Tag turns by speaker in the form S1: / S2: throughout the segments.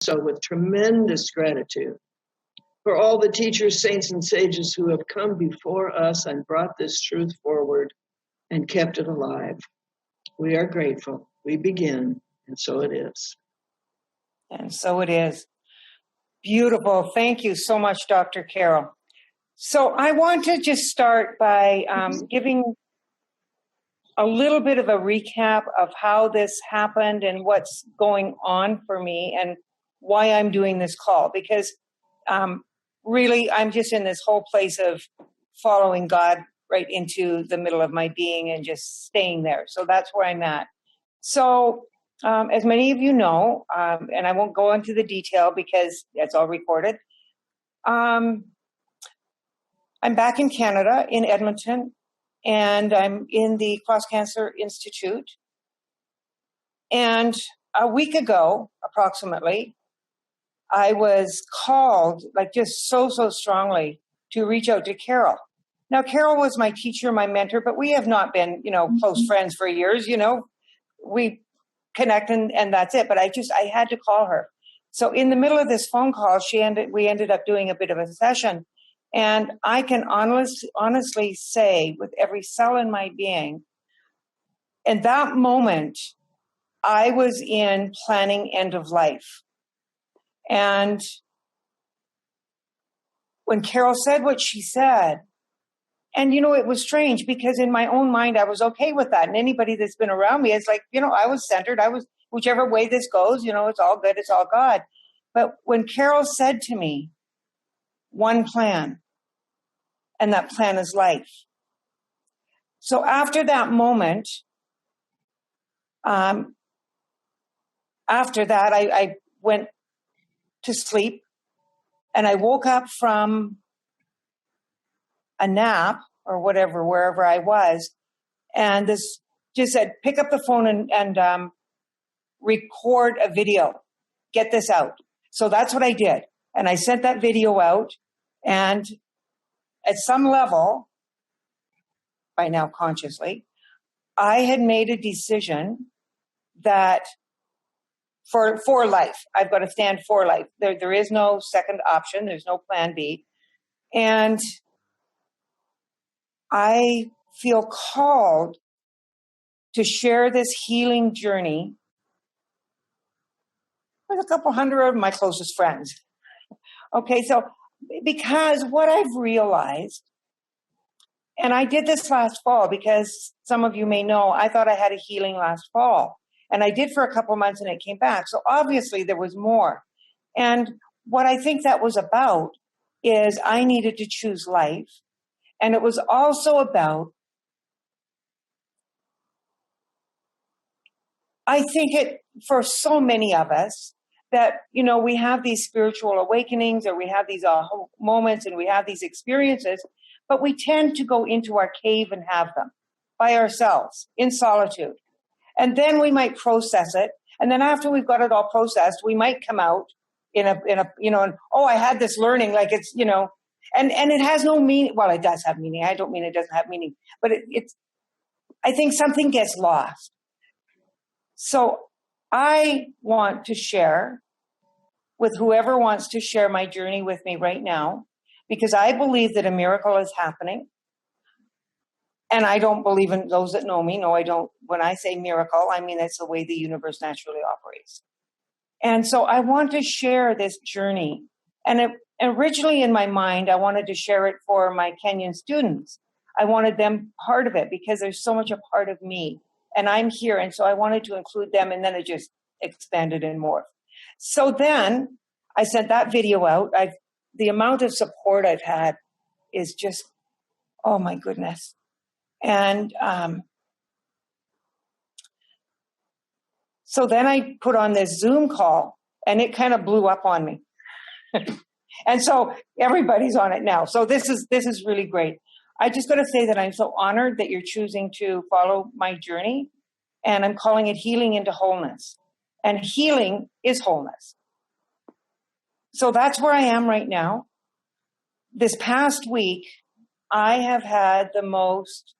S1: so with tremendous gratitude for all the teachers, saints, and sages who have come before us and brought this truth forward and kept it alive. We are grateful. We begin, and so it is.
S2: And so it is. Beautiful. Thank you so much, Dr. Carol. So I want to just start by giving a little bit of a recap of how this happened and what's going on for me and why I'm doing this call. Because really, I'm just in this whole place of following God right into the middle of my being and just staying there. So that's where I'm at. So as many of you know, and I won't go into the detail because it's all recorded, I'm back in Canada, in Edmonton, and I'm in the Cross Cancer Institute. And a week ago, approximately, I was called, like just so strongly, to reach out to Carol. Now, Carol was my teacher, my mentor, but we have not been, close friends for years, We connect and that's it. But I had to call her. So in the middle of this phone call, we ended up doing a bit of a session. And I can honestly say with every cell in my being, in that moment, I was in planning end of life. And when Carol said what she said, and, it was strange because in my own mind, I was okay with that. And anybody that's been around me, it's like, I was centered. I was, whichever way this goes, it's all good. It's all God. But when Carol said to me, one plan, and that plan is life. So after that moment, after that, I went to sleep and I woke up from a nap or whatever, wherever I was. And this just said, pick up the phone and record a video, get this out. So that's what I did. And I sent that video out. And at some level, by now consciously, I had made a decision that for life, I've got to stand for life. There is no second option. There's no plan B. And I feel called to share this healing journey with a couple hundred of my closest friends. Okay, so because what I've realized, and I did this last fall because some of you may know, I thought I had a healing last fall. And I did for a couple months and it came back. So obviously there was more. And what I think that was about is I needed to choose life. And it was also about, I think for so many of us, that, we have these spiritual awakenings or we have these moments and we have these experiences, but we tend to go into our cave and have them by ourselves in solitude. And then we might process it. And then after we've got it all processed, we might come out in a I had this learning, like it's, and it has no meaning. Well, it does have meaning. I don't mean it doesn't have meaning, but I think something gets lost. So I want to share with whoever wants to share my journey with me right now, because I believe that a miracle is happening. And I don't believe in those that know me. No, I don't. When I say miracle, I mean that's the way the universe naturally operates. And so I want to share this journey. And originally in my mind, I wanted to share it for my Kenyan students. I wanted them part of it because there's so much a part of me. And I'm here. And so I wanted to include them. And then it just expanded and morphed. So then I sent that video out. The amount of support I've had is just, oh my goodness. And so then I put on this Zoom call and it kind of blew up on me. And so everybody's on it now. So this is really great. I just got to say that I'm so honored that you're choosing to follow my journey, and I'm calling it Healing into Wholeness. And healing is wholeness. So that's where I am right now. This past week, I have had the most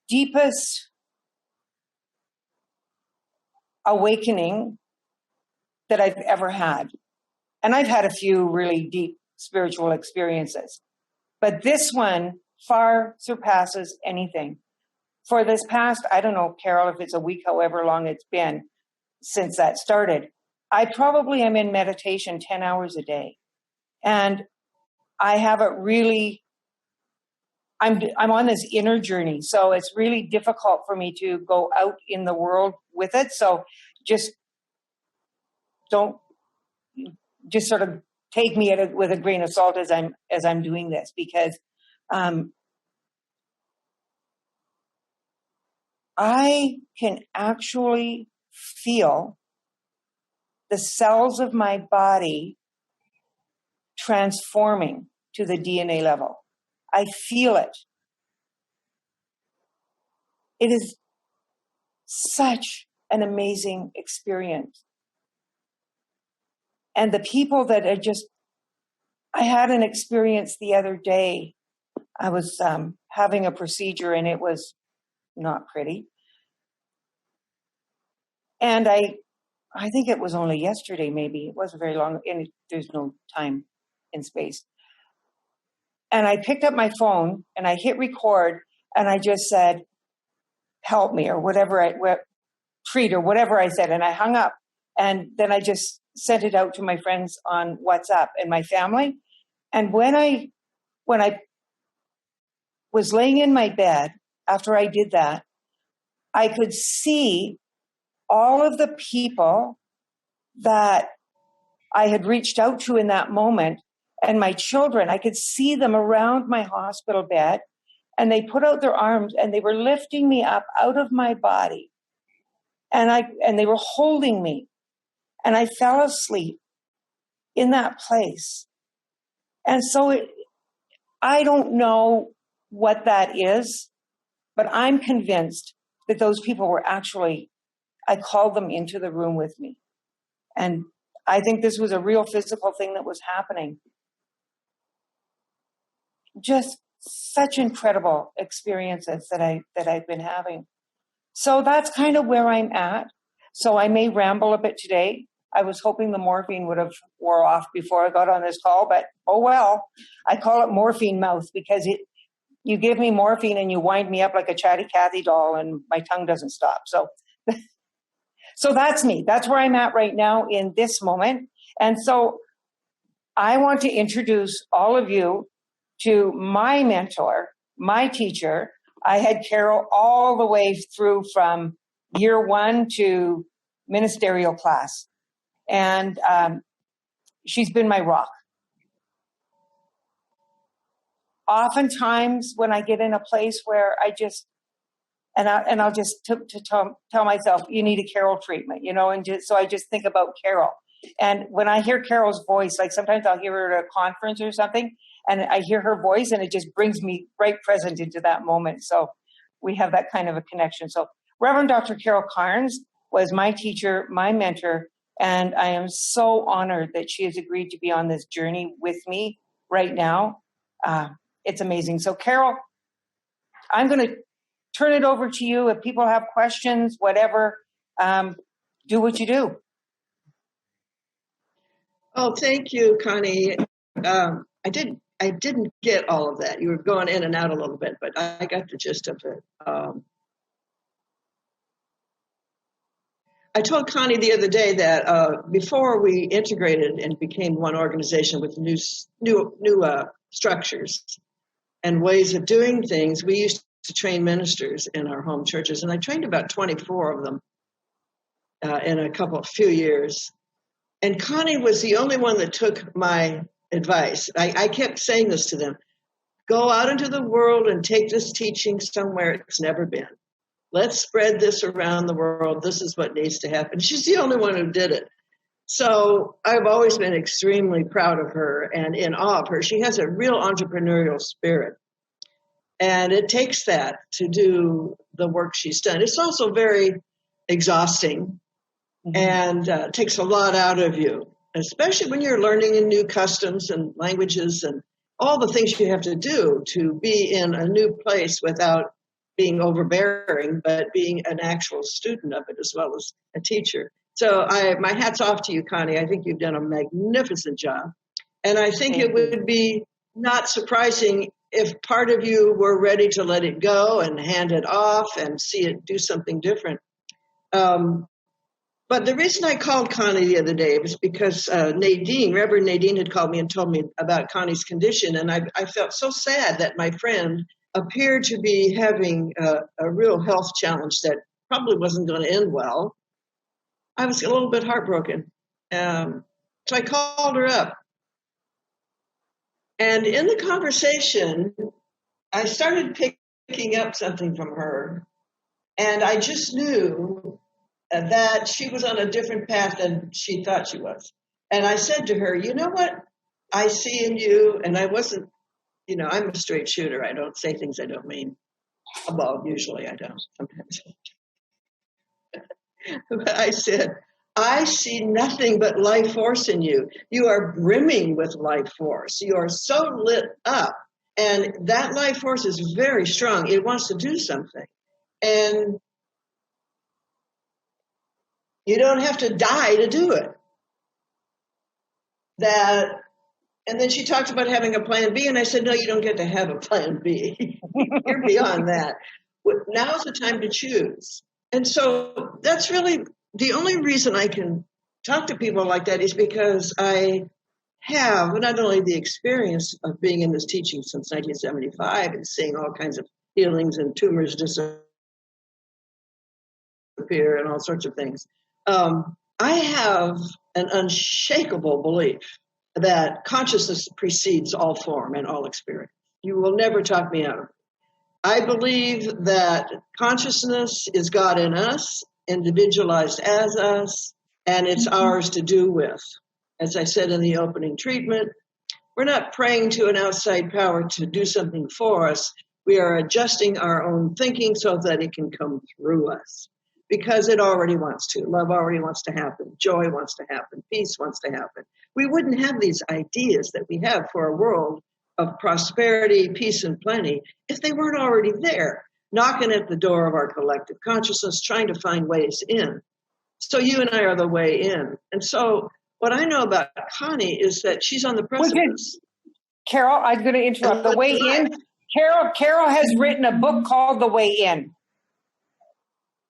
S2: deepest awakening that I've ever had. And I've had a few really deep spiritual experiences, but this one far surpasses anything. For this past, I don't know, Carol, if it's a week, however long it's been since that started, I probably am in meditation 10 hours a day. And I haven't really, I'm on this inner journey. So it's really difficult for me to go out in the world with it. So just sort of take me with a grain of salt as I'm doing this, because I can actually feel the cells of my body transforming to the DNA level. I feel it. It is such an amazing experience. And the people that are just, I had an experience the other day. I was having a procedure and it was not pretty. And I think it was only yesterday, maybe. It wasn't very long, and there's no time and space. And I picked up my phone and I hit record and I just said, help me, or whatever, treat, or whatever I said. And I hung up. And then I just sent it out to my friends on WhatsApp and my family. And when I was laying in my bed after I did that, I could see all of the people that I had reached out to in that moment, and my children, I could see them around my hospital bed, and they put out their arms and they were lifting me up out of my body. And they were holding me, and I fell asleep in that place. And so I don't know what that is, but I'm convinced that those people were actually, I called them into the room with me. And I think this was a real physical thing that was happening. Just such incredible experiences that I've been having. So that's kind of where I'm at. So I may ramble a bit today. I was hoping the morphine would have wore off before I got on this call, but oh well. I call it morphine mouth because you give me morphine and you wind me up like a chatty Cathy doll and my tongue doesn't stop. So that's me. That's where I'm at right now in this moment. And so I want to introduce all of you to my mentor, my teacher. I had Carol all the way through from year 1 to ministerial class. And she's been my rock. Oftentimes when I get in a place where I just, I'll just tell myself, you need a Carol treatment, so I just think about Carol. And when I hear Carol's voice, like sometimes I'll hear her at a conference or something, and I hear her voice and it just brings me right present into that moment. So we have that kind of a connection. So Reverend Dr. Carol Carnes was my teacher, my mentor, and I am so honored that she has agreed to be on this journey with me right now. It's amazing. So Carol, I'm going to turn it over to you. If people have questions, whatever, do what you do.
S1: Oh, thank you, Connie. I didn't get all of that. You were going in and out a little bit, but I got the gist of it. I told Connie the other day that before we integrated and became one organization with new structures and ways of doing things, we used to train ministers in our home churches, and I trained about 24 of them in a few years. And Connie was the only one that took my advice. I kept saying this to them: go out into the world and take this teaching somewhere it's never been. Let's spread this around the world. This is what needs to happen. She's the only one who did it. So I've always been extremely proud of her and in awe of her. She has a real entrepreneurial spirit. And it takes that to do the work she's done. It's also very exhausting and takes a lot out of you, especially when you're learning in new customs and languages and all the things you have to do to be in a new place without being overbearing, but being an actual student of it as well as a teacher. So my hat's off to you, Connie. I think you've done a magnificent job. And I think it would be not surprising if part of you were ready to let it go and hand it off and see it do something different. But the reason I called Connie the other day was because Reverend Nadine had called me and told me about Connie's condition. And I felt so sad that my friend appeared to be having a real health challenge that probably wasn't going to end well. I was a little bit heartbroken. So I called her up. And in the conversation, I started picking up something from her. And I just knew that she was on a different path than she thought she was. And I said to her, you know what I see in you? And I wasn't, I'm a straight shooter. I don't say things I don't mean. Well, usually I don't, sometimes. But I said, I see nothing but life force in you. You are brimming with life force. You are so lit up. And that life force is very strong. It wants to do something. And you don't have to die to do it. And then she talked about having a plan B, and I said, no, you don't get to have a plan B. You're beyond that. Now's the time to choose. And so that's really the only reason I can talk to people like that is because I have not only the experience of being in this teaching since 1975 and seeing all kinds of healings and tumors disappear and all sorts of things. I have an unshakable belief that consciousness precedes all form and all experience. You will never talk me out of it. I believe that consciousness is God in us, individualized as us, and it's ours to do with. As I said in the opening treatment, we're not praying to an outside power to do something for us. We are adjusting our own thinking so that it can come through us. Because it already wants to. Love already wants to happen. Joy wants to happen. Peace wants to happen. We wouldn't have these ideas that we have for a world of prosperity, peace, and plenty if they weren't already there, knocking at the door of our collective consciousness, trying to find ways in. So you and I are the way in. And so what I know about Connie is that she's on the precipice.
S2: Carol, I'm going to interrupt. The Way In. Carol has written a book called The Way In.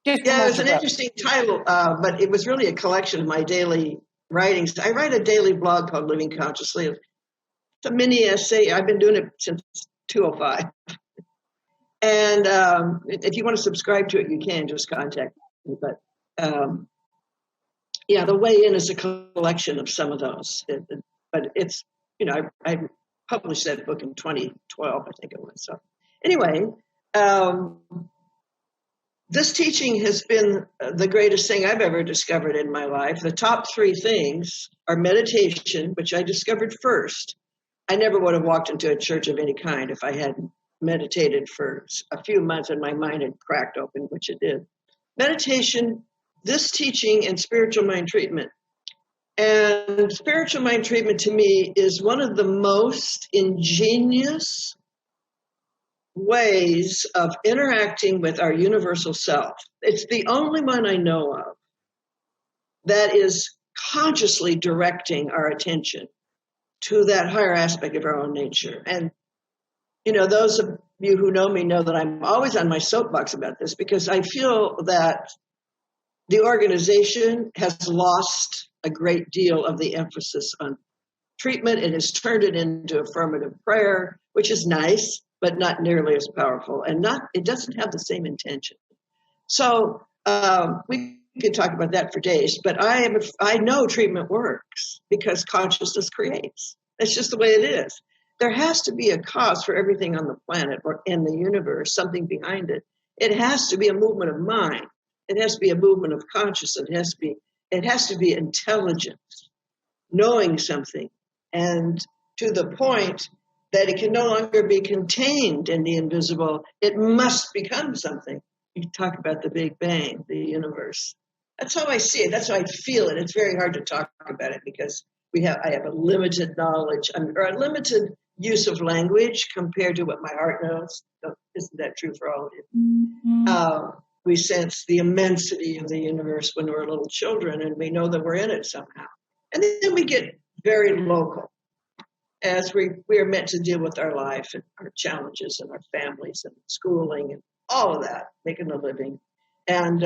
S1: Yeah, it was an interesting title, but it was really a collection of my daily writings. I write a daily blog called Living Consciously. It's a mini essay. I've been doing it since 2005. And if you want to subscribe to it, you can just contact me. But The Way In is a collection of some of those. But it's, I published that book in 2012, I think it was. So anyway, this teaching has been the greatest thing I've ever discovered in my life. The top three things are meditation, which I discovered first. I never would have walked into a church of any kind if I hadn't meditated for a few months and my mind had cracked open, which it did. Meditation, this teaching, and spiritual mind treatment. And spiritual mind treatment to me is one of the most ingenious ways of interacting with our universal self. It's the only one I know of that is consciously directing our attention to that higher aspect of our own nature. And, those of you who know me know that I'm always on my soapbox about this because I feel that the organization has lost a great deal of the emphasis on treatment. It has turned it into affirmative prayer, which is nice, but not nearly as powerful, and it doesn't have the same intention. So we could talk about that for days, but I know treatment works because consciousness creates. That's just the way it is. There has to be a cause for everything on the planet or in the universe, something behind it. It has to be a movement of mind. It has to be a movement of consciousness. It has to be intelligence, knowing something, and to the point that it can no longer be contained in the invisible. It must become something. You talk about the Big Bang, the universe. That's how I see it. That's how I feel it. It's very hard to talk about it because I have a limited knowledge or a limited use of language compared to what my heart knows. So isn't that true for all of you? we sense the immensity of the universe when we're little children, and we know that we're in it somehow. And then we get very local as we are meant to deal with our life and our challenges and our families and schooling and all of that, making a living. And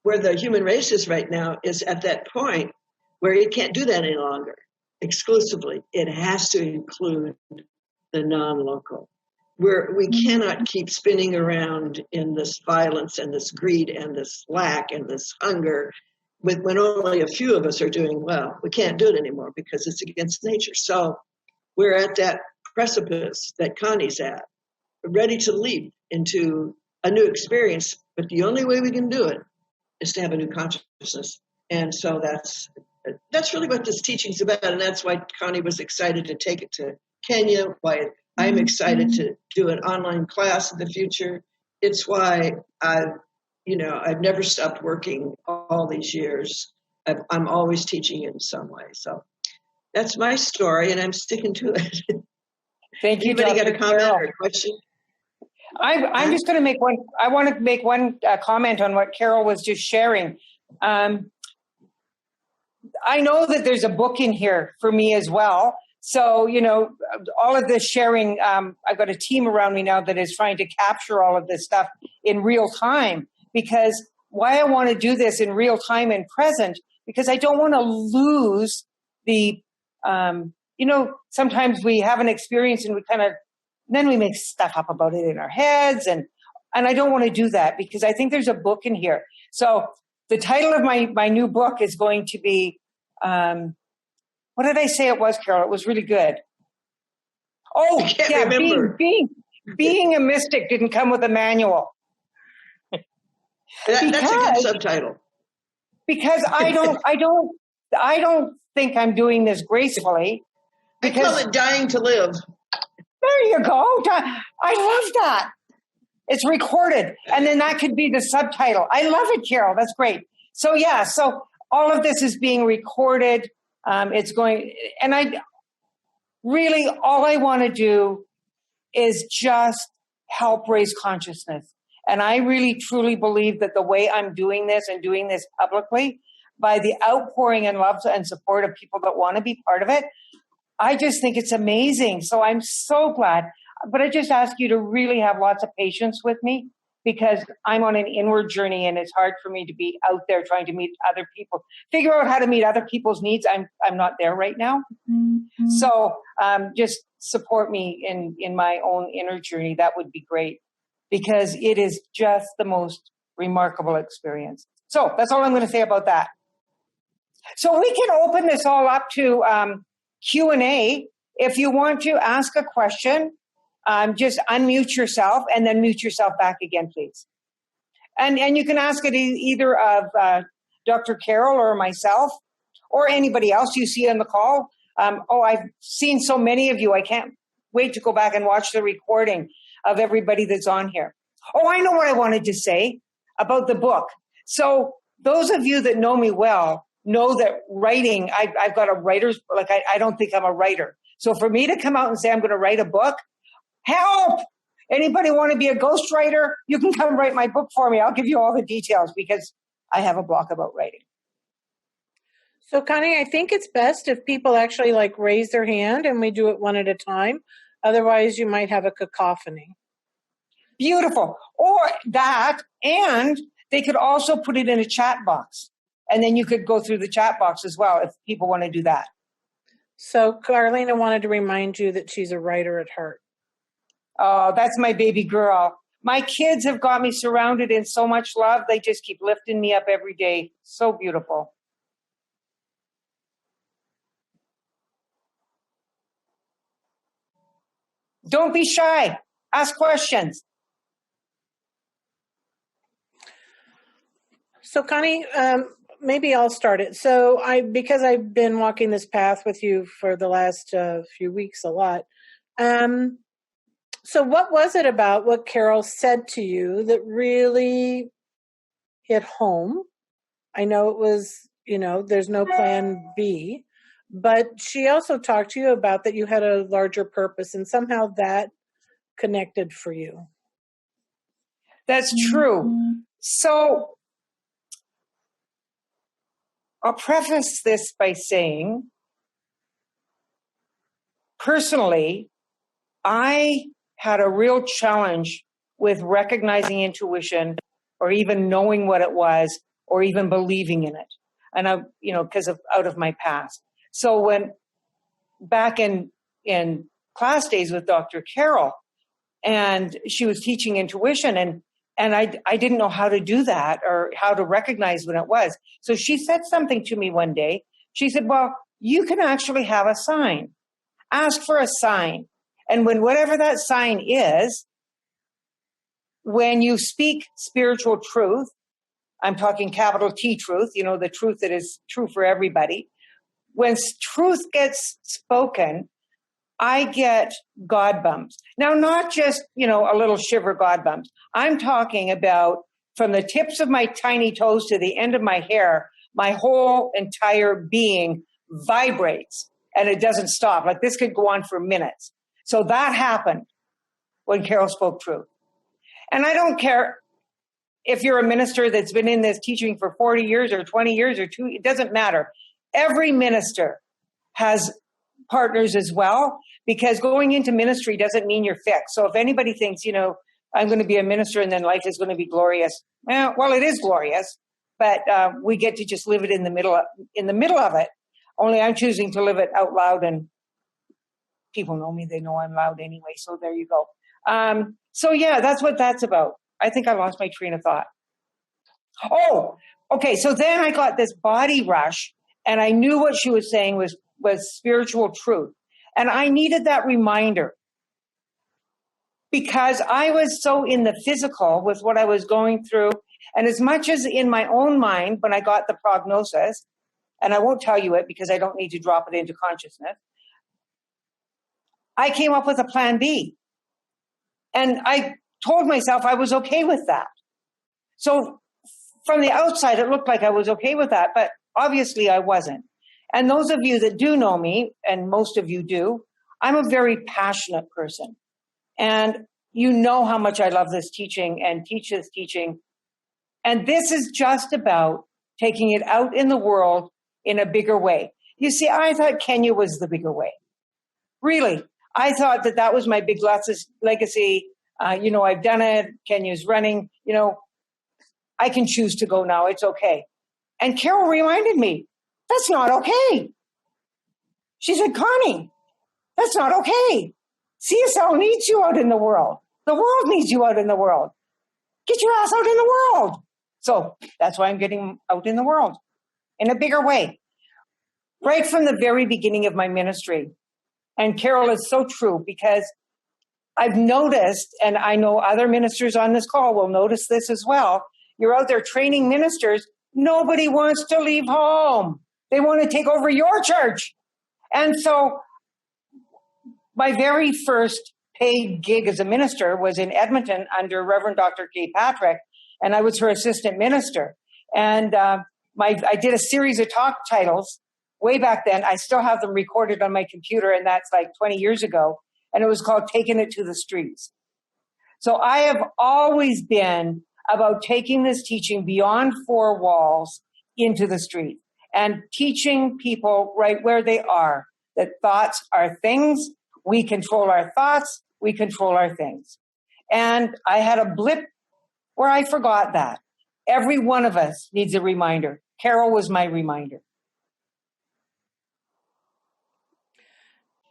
S1: where the human race is right now is at that point where it can't do that any longer exclusively. It has to include the non-local. We cannot keep spinning around in this violence and this greed and this lack and this hunger when only a few of us are doing well. We can't do it anymore because it's against nature. So we're at that precipice that Connie's at, ready to leap into a new experience. But the only way we can do it is to have a new consciousness. And so that's really what this teaching's about. And that's why Connie was excited to take it to Kenya, why I'm excited to do an online class in the future. It's why I've never stopped working all these years. I'm always teaching in some way. So that's my story, and I'm sticking to it.
S2: Thank you,
S1: Anybody
S2: Dr.
S1: got a comment
S2: Carol.
S1: or a question?
S2: I'm just going to make one. I want to make one comment on what Carol was just sharing. I know that there's a book in here for me as well. So, all of this sharing, I've got a team around me now that is trying to capture all of this stuff in real time, because why I want to do this in real time and present, because I don't want to lose the, sometimes we have an experience and then we make stuff up about it in our heads. And I don't want to do that, because I think there's a book in here. So the title of my new book is going to be, what did I say it was, Carol? It was really good. Oh, yeah, being a mystic didn't come with a manual.
S1: That's a good subtitle.
S2: Because I don't think I'm doing this gracefully.
S1: I call it Dying to Live.
S2: There you go. I love that. It's recorded, and then that could be the subtitle. I love it, Carol. That's great. So all of this is being recorded. It's going, and all I want to do is just help raise consciousness. And I really, truly believe that the way I'm doing this and doing this publicly, by the outpouring and love and support of people that want to be part of it, I just think it's amazing. So I'm so glad. But I just ask you to really have lots of patience with me, because I'm on an inward journey, and it's hard for me to be out there trying to meet other people, figure out how to meet other people's needs. I'm not there right now. Mm-hmm. So just support me in my own inner journey. That would be great, because it is just the most remarkable experience. So that's all I'm going to say about that. So we can open this all up to Q&A. If you want to ask a question, just unmute yourself and then mute yourself back again, please. And you can ask it either of Dr. Carol or myself or anybody else you see on the call. I've seen so many of you. I can't wait to go back and watch the recording of everybody that's on here. Oh, I know what I wanted to say about the book. So those of you that know me well know that writing, I've got a writer's, I don't think I'm a writer. So for me to come out and say I'm going to write a book, help! Anybody want to be a ghostwriter? You can come write my book for me. I'll give you all the details, because I have a block about writing.
S3: So Connie, I think it's best if people actually raise their hand and we do it one at a time. Otherwise you might have a cacophony.
S2: Beautiful. Or that, and they could also put it in a chat box. And then you could go through the chat box as well if people want to do that.
S3: So Carlina wanted to remind you that she's a writer at heart.
S2: Oh, that's my baby girl. My kids have got me surrounded in so much love. They just keep lifting me up every day. So beautiful. Don't be shy. Ask questions.
S3: So Connie, maybe I'll start it. So because I've been walking this path with you for the last few weeks a lot. So what was it about what Carol said to you that really hit home? I know it was, there's no plan B, but she also talked to you about that you had a larger purpose, and somehow that connected for you.
S2: That's true. So I'll preface this by saying, personally, I had a real challenge with recognizing intuition or even knowing what it was or even believing in it. And because out of my past. So when back in class days with Dr. Carol, and she was teaching intuition, and I didn't know how to do that or how to recognize when it was. So she said something to me one day. She said, well, you can actually have a sign. Ask for a sign. And whatever that sign is, when you speak spiritual truth, I'm talking capital T truth, the truth that is true for everybody. When truth gets spoken, I get God bumps. Now, not just, a little shiver God bumps. I'm talking about from the tips of my tiny toes to the end of my hair, my whole entire being vibrates and it doesn't stop. Like this could go on for minutes. So that happened when Carol spoke truth. And I don't care if you're a minister that's been in this teaching for 40 years or 20 years or 2, it doesn't matter. Every minister has partners as well, because going into ministry doesn't mean you're fixed. So if anybody thinks, I'm going to be a minister and then life is going to be glorious, well, it is glorious, but we get to just live it in the middle of it. Only I'm choosing to live it out loud, and people know me; they know I'm loud anyway. So there you go. So yeah, that's what that's about. I think I lost my train of thought. Oh, okay. So then I got this body rush, and I knew what she was saying was spiritual truth. And I needed that reminder because I was so in the physical with what I was going through. And as much as in my own mind, when I got the prognosis, and I won't tell you it because I don't need to drop it into consciousness, I came up with a plan B. And I told myself I was okay with that. So from the outside, it looked like I was okay with that, but obviously I wasn't. And those of you that do know me, and most of you do, I'm a very passionate person. And you know how much I love this teaching and teach this teaching. And this is just about taking it out in the world in a bigger way. You see, I thought Kenya was the bigger way. Really. I thought that was my big legacy. I've done it. Kenya's running. I can choose to go now. It's okay. And Carol reminded me, that's not okay. She said, Connie, that's not okay. CSL needs you out in the world. The world needs you out in the world. Get your ass out in the world. So that's why I'm getting out in the world in a bigger way. Right from the very beginning of my ministry. And Carol is so true because I've noticed, and I know other ministers on this call will notice this as well. You're out there training ministers. Nobody wants to leave home. They want to take over your church. And so my very first paid gig as a minister was in Edmonton under Reverend Dr. Kay Patrick, and I was her assistant minister. And I did a series of talk titles way back then. I still have them recorded on my computer, and that's like 20 years ago. And it was called Taking It to the Streets. So I have always been about taking this teaching beyond four walls into the street and teaching people right where they are that thoughts are things. We control our thoughts. We control our things. And I had a blip where I forgot that. Every one of us needs a reminder. Carol was my reminder.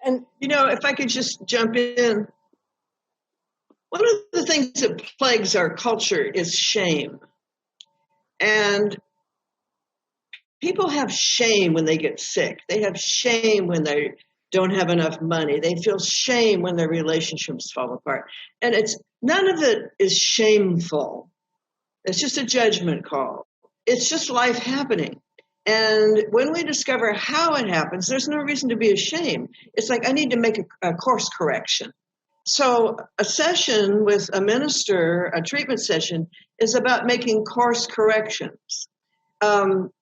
S3: And,
S1: if I could just jump in, one of the things that plagues our culture is shame. And people have shame when they get sick. They have shame when they don't have enough money. They feel shame when their relationships fall apart. And none of it is shameful. It's just a judgment call. It's just life happening. And when we discover how it happens, there's no reason to be ashamed. It's like, I need to make a course correction. So a session with a minister, a treatment session, is about making course corrections.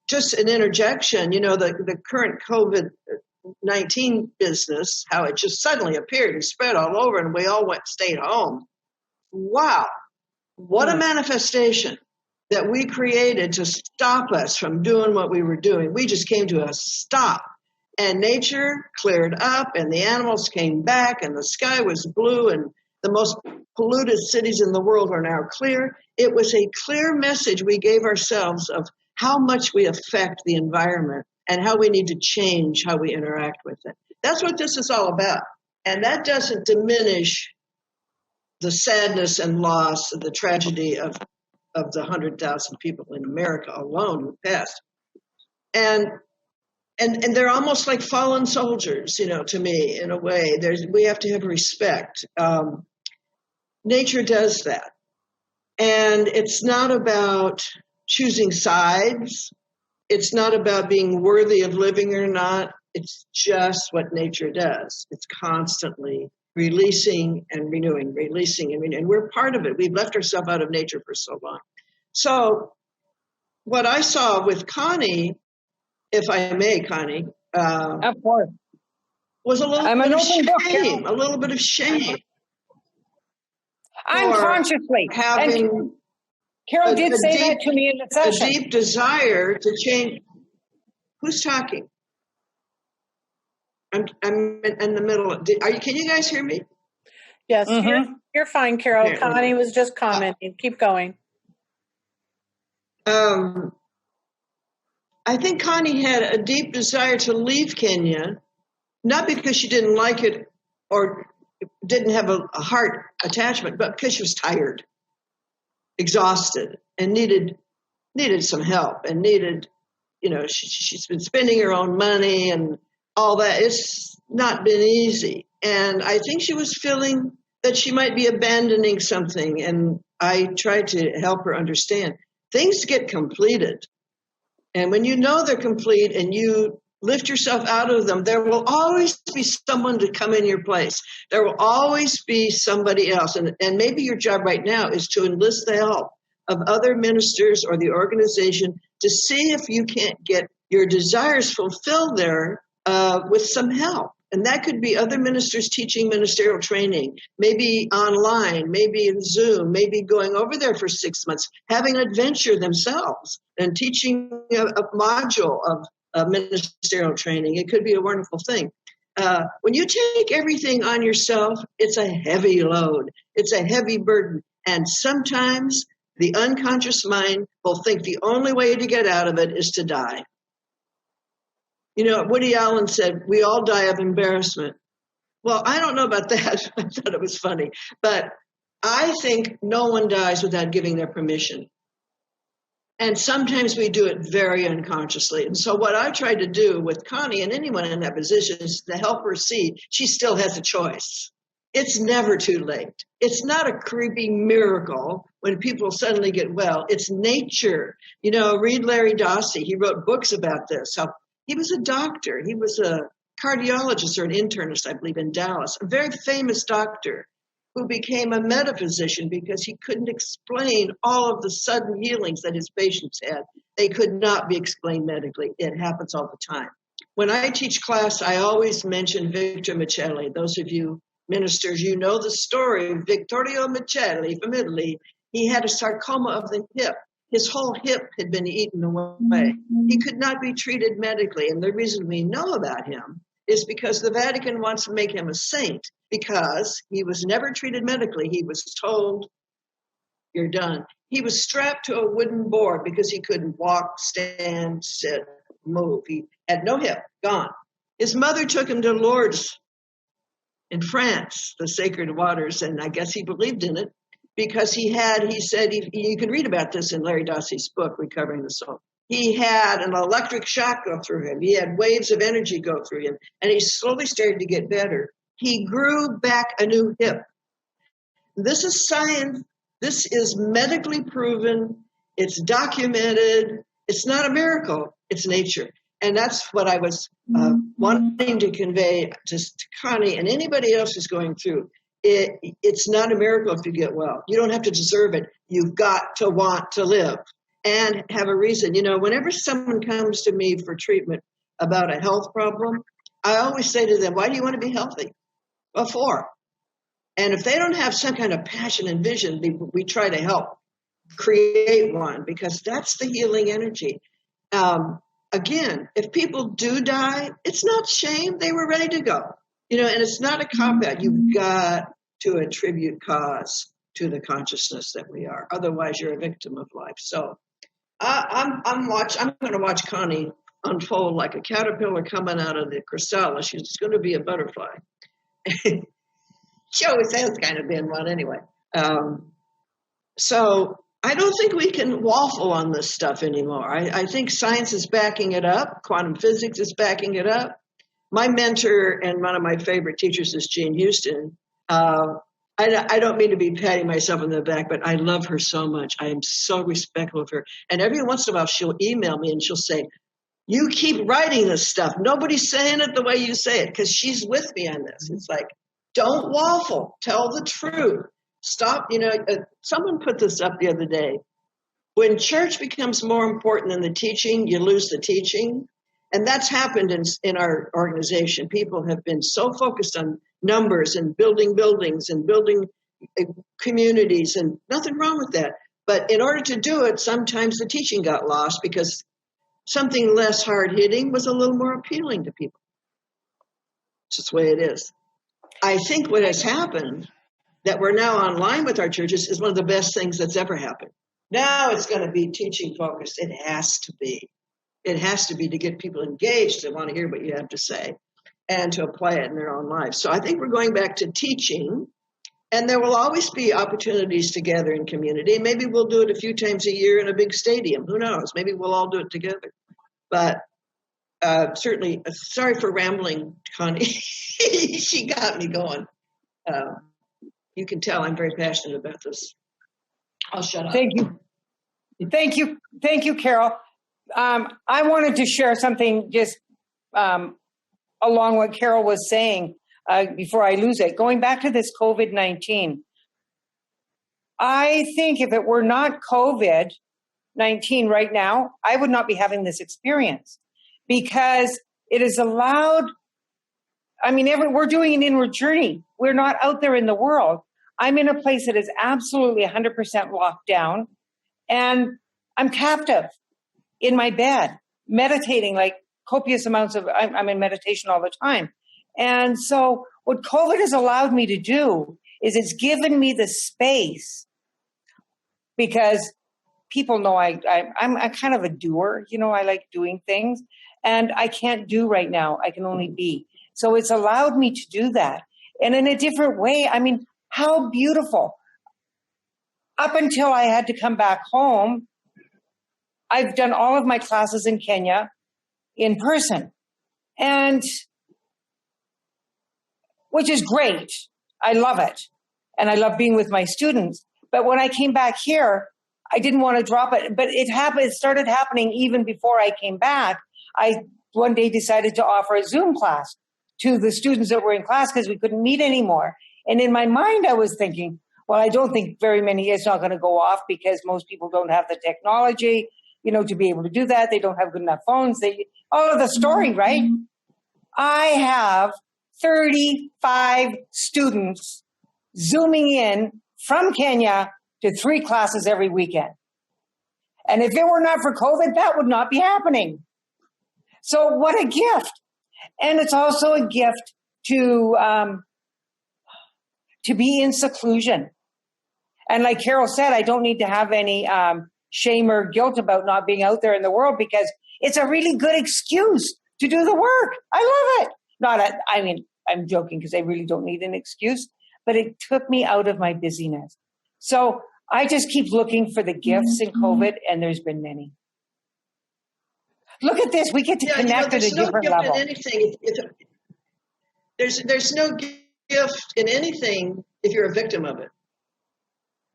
S1: Just an interjection, the current COVID-19 business, how it just suddenly appeared and spread all over and we all stayed home. Wow. What a manifestation. that we created to stop us from doing what we were doing. We just came to a stop. And nature cleared up, and the animals came back, and the sky was blue, and the most polluted cities in the world are now clear. It was a clear message we gave ourselves of how much we affect the environment and how we need to change how we interact with it. That's what this is all about. And that doesn't diminish the sadness and loss of the tragedy of the 100,000 people in America alone who passed. And they're almost like fallen soldiers, to me, in a way. We have to have respect. Nature does that. And it's not about choosing sides. It's not about being worthy of living or not. It's just what nature does. It's constantly releasing and renewing, releasing and renewing. And we're part of it. We've left ourselves out of nature for so long. So what I saw with Connie, if I may, Connie,
S2: Of course.
S1: was a little bit of shame, a little bit of shame.
S2: Unconsciously.
S1: Having
S2: Carol did say that to me in the session.
S1: A deep desire to change. Who's talking? I'm in the middle. Can you guys hear me?
S3: Yes, you're fine, Carol.
S1: Okay.
S3: Connie was just commenting. Keep going.
S1: I think Connie had a deep desire to leave Kenya, not because she didn't like it or didn't have a heart attachment, but because she was tired, exhausted, and needed some help, and needed, she's been spending her own money and all that. It's not been easy. And I think she was feeling that she might be abandoning something. And I tried to help her understand things get completed. And when you know they're complete and you lift yourself out of them, there will always be someone to come in your place. There will always be somebody else. And maybe your job right now is to enlist the help of other ministers or the organization to see if you can't get your desires fulfilled there with some help. And that could be other ministers teaching ministerial training, maybe online, maybe in Zoom, maybe going over there for 6 months, having an adventure themselves and teaching a module of ministerial training. It could be a wonderful thing. When you take everything on yourself, it's a heavy load. It's a heavy burden. And sometimes the unconscious mind will think the only way to get out of it is to die. Woody Allen said, we all die of embarrassment. Well, I don't know about that. I thought it was funny. But I think no one dies without giving their permission. And sometimes we do it very unconsciously. And so what I tried to do with Connie and anyone in that position is to help her see she still has a choice. It's never too late. It's not a creepy miracle when people suddenly get well. It's nature. Read Larry Dossey. He wrote books about this. He was a doctor. He was a cardiologist or an internist, I believe, in Dallas, a very famous doctor who became a metaphysician because he couldn't explain all of the sudden healings that his patients had. They could not be explained medically. It happens all the time. When I teach class, I always mention Victor Micheli. Those of you ministers, you know the story of Vittorio Micheli from Italy. He had a sarcoma of the hip. His whole hip had been eaten away. He could not be treated medically. And the reason we know about him is because the Vatican wants to make him a saint because he was never treated medically. He was told, you're done. He was strapped to a wooden board because he couldn't walk, stand, sit, move. He had no hip, gone. His mother took him to Lourdes in France, the sacred waters, and I guess he believed in it. Because he said, you can read about this in Larry Dossey's book, Recovering the Soul. He had an electric shock go through him. He had waves of energy go through him, and he slowly started to get better. He grew back a new hip. This is science. This is medically proven. It's documented. It's not a miracle. It's nature. And that's what I was wanting to convey to Connie and anybody else who's going through. It's not a miracle if you get well. You don't have to deserve it. You've got to want to live and have a reason. Whenever someone comes to me for treatment about a health problem, I always say to them, why do you want to be healthy? What for? And if they don't have some kind of passion and vision, we try to help. create one, because that's the healing energy. Again, if people do die, it's not shame. They were ready to go. And it's not a cop-out. You've got to attribute cause to the consciousness that we are. Otherwise, you're a victim of life. So I'm going to watch Connie unfold like a caterpillar coming out of the chrysalis. She's going to be a butterfly. She always has kind of been one anyway. So I don't think we can waffle on this stuff anymore. I think science is backing it up. Quantum physics is backing it up. My mentor and one of my favorite teachers is Jean Houston. I don't mean to be patting myself on the back, but I love her so much. I am so respectful of her. And every once in a while, she'll email me and she'll say, you keep writing this stuff. Nobody's saying it the way you say it, because she's with me on this. It's like, don't waffle. Tell the truth. Stop. Someone put this up the other day. When church becomes more important than the teaching, you lose the teaching. And that's happened in our organization. People have been so focused on numbers and building buildings and building communities, and nothing wrong with that. But in order to do it, sometimes the teaching got lost because something less hard-hitting was a little more appealing to people. It's just the way it is. I think what has happened, that we're now online with our churches, is one of the best things that's ever happened. Now it's going to be teaching focused. It has to be. It has to be, to get people engaged, to want to hear what you have to say and to apply it in their own lives. So I think we're going back to teaching, and there will always be opportunities to gather in community. Maybe we'll do it a few times a year in a big stadium. Who knows? Maybe we'll all do it together. But certainly, sorry for rambling, Connie. She got me going. You can tell I'm very passionate about this. I'll shut up.
S2: Thank you. Thank you. Thank you, Carol. I wanted to share something just along what Carol was saying before I lose it. Going back to this COVID-19, I think if it were not COVID-19 right now, I would not be having this experience, because it has allowed, we're doing an inward journey. We're not out there in the world. I'm in a place that is absolutely 100% locked down, and I'm captive in my bed, meditating like copious amounts of, I'm in meditation all the time. And so what COVID has allowed me to do is it's given me the space, because people know I'm kind of a doer. I like doing things, and I can't do right now. I can only be. So it's allowed me to do that. And in a different way, how beautiful. Up until I had to come back home, I've done all of my classes in Kenya in person, and which is great. I love it. And I love being with my students. But when I came back here, I didn't want to drop it. But it started happening even before I came back. I one day decided to offer a Zoom class to the students that were in class because we couldn't meet anymore. And in my mind, I was thinking, well, I don't think very many, it's not going to go off because most people don't have the technology, to be able to do that. They don't have good enough phones. All of the story, right? I have 35 students Zooming in from Kenya to 3 classes every weekend. And if it were not for COVID, that would not be happening. So what a gift. And it's also a gift to be in seclusion. And like Carol said, I don't need to have any shame or guilt about not being out there in the world, because it's a really good excuse to do the work. I love it. I'm joking, because I really don't need an excuse, but it took me out of my busyness. So I just keep looking for the gifts in COVID, and there's been many. Look at this. We get to connect at a different level.
S1: There's no gift in anything if you're a victim of it.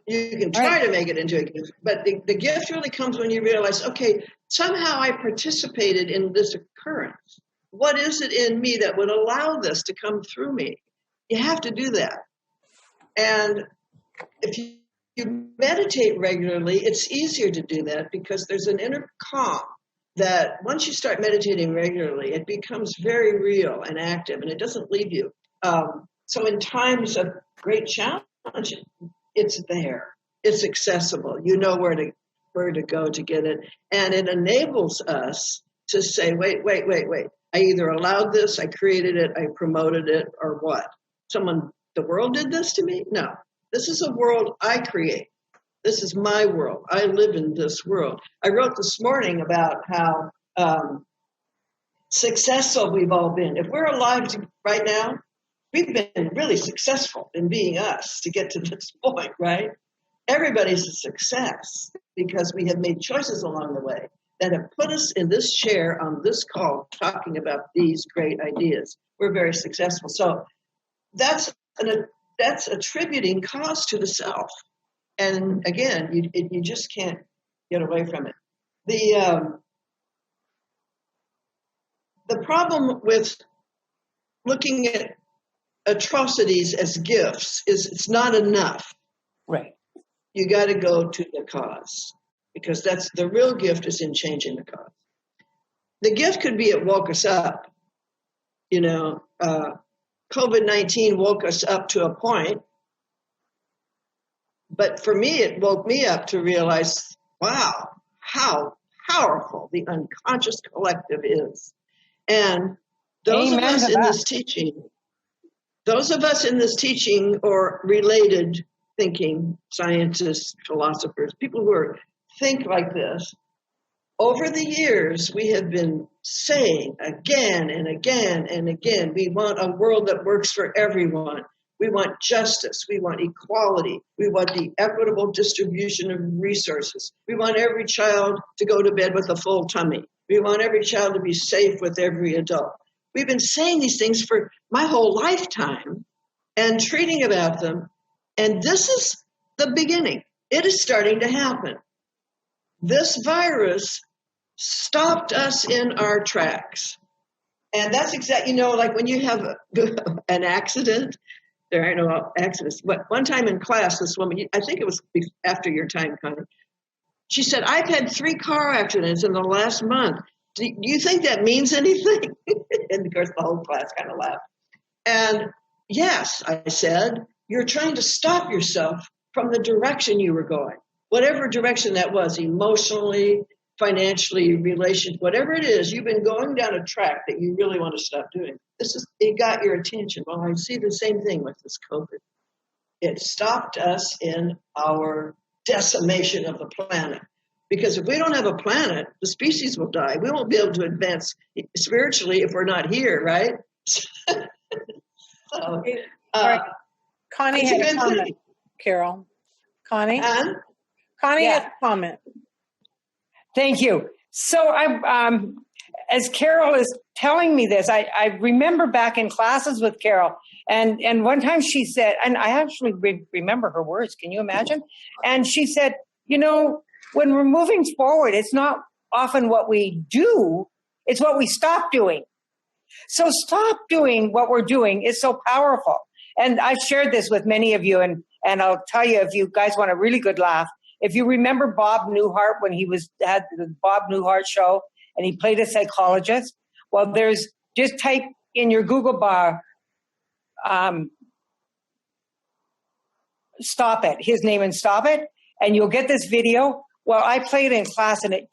S1: You can try to make it into a gift, but the gift really comes when you realize, okay, somehow I participated in this occurrence. What is it in me that would allow this to come through me? You have to do that. And if you meditate regularly, it's easier to do that, because there's an inner calm that once you start meditating regularly, it becomes very real and active, and it doesn't leave you. So in times of great challenge, it's there. it's accessible. You know where to go to get it. And it enables us to say, wait. I either allowed this, I created it, I promoted it, or what? The world did this to me? No. This is a world I create. This is my world. I live in this world. I wrote this morning about how successful we've all been. If we're alive right now, we've been really successful in being us to get to this point, right? Everybody's a success because we have made choices along the way that have put us in this chair on this call talking about these great ideas. We're very successful. So that's attributing cause to the self. And again, you just can't get away from it. The problem with looking at atrocities as gifts is it's not enough.
S2: Right.
S1: You got to go to the cause, because that's the real gift is in changing the cause. The gift could be it woke us up. COVID-19 woke us up to a point, but for me, it woke me up to realize, wow, how powerful the unconscious collective is. And those of us in this teaching or related thinking, scientists, philosophers, people who think like this, over the years, we have been saying again and again and again, we want a world that works for everyone. We want justice. We want equality. We want the equitable distribution of resources. We want every child to go to bed with a full tummy. We want every child to be safe with every adult. We've been saying these things for my whole lifetime and treating about them. And this is the beginning. It is starting to happen. This virus stopped us in our tracks. And that's exactly, like when you have an accident, there are no accidents. But one time in class, this woman, I think it was after your time, Connie, she said, I've had 3 car accidents in the last month. Do you think that means anything? And of course, the whole class kind of laughed. And yes, I said, you're trying to stop yourself from the direction you were going. Whatever direction that was, emotionally, financially, whatever it is, you've been going down a track that you really want to stop doing. It got your attention. Well, I see the same thing with this COVID. It stopped us in our decimation of the planet. Because if we don't have a planet, the species will die. We won't be able to advance spiritually if we're not here, right? So,
S3: right. Connie had a comment, Carol. Connie? Connie has a comment.
S2: Thank you. So as Carol is telling me this, I remember back in classes with Carol, and one time she said, and I actually remember her words, can you imagine? And she said, when we're moving forward, it's not often what we do, it's what we stop doing. So stop doing what we're doing is so powerful. And I've shared this with many of you, and I'll tell you, if you guys want a really good laugh, if you remember Bob Newhart when he had the Bob Newhart show and he played a psychologist, well, just type in your Google bar, Stop It, his name and Stop It, and you'll get this video. Well, I played in class and it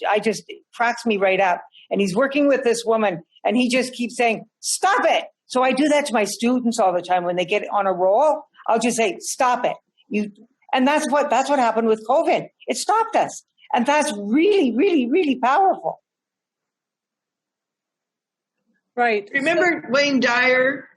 S2: cracks me right up. And he's working with this woman and he just keeps saying, stop it. So I do that to my students all the time. When they get on a roll, I'll just say, stop it. And that's what happened with COVID. It stopped us. And that's really, really, really powerful.
S3: Right.
S1: Remember Wayne Dyer?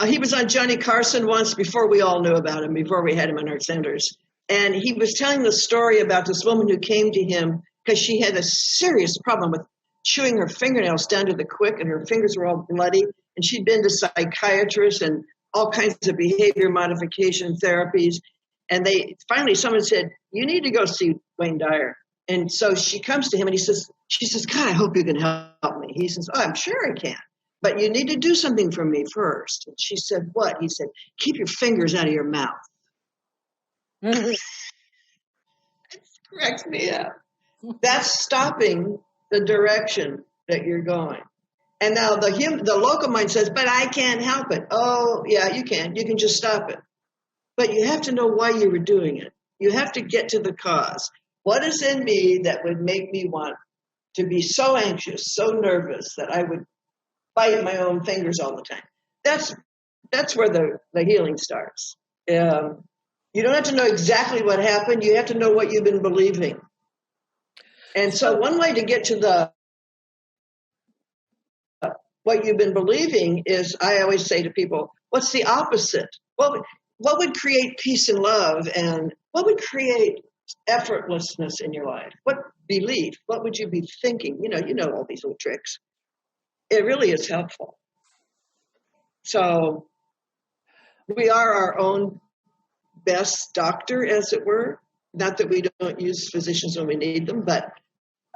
S1: He was on Johnny Carson once before we all knew about him, before we had him in our centers. And he was telling the story about this woman who came to him because she had a serious problem with chewing her fingernails down to the quick, and her fingers were all bloody. And she'd been to psychiatrists and all kinds of behavior modification therapies. And someone said, you need to go see Wayne Dyer. And so she comes to him and she says, God, I hope you can help me. He says, oh, I'm sure I can. But you need to do something for me first. And she said, what? He said, keep your fingers out of your mouth. It cracks me up. That's stopping the direction that you're going. And now the local mind says, but I can't help it. Oh, yeah, you can. You can just stop it. But you have to know why you were doing it. You have to get to the cause. What is in me that would make me want to be so anxious, so nervous that I would bite my own fingers all the time? That's where the healing starts. You don't have to know exactly what happened. You have to know what you've been believing. And so one way to get to what you've been believing is, I always say to people, what's the opposite? What would create peace and love, and what would create effortlessness in your life? What belief? What would you be thinking? You know all these little tricks. It really is helpful. So we are our own best doctor, as it were. Not that we don't use physicians when we need them, but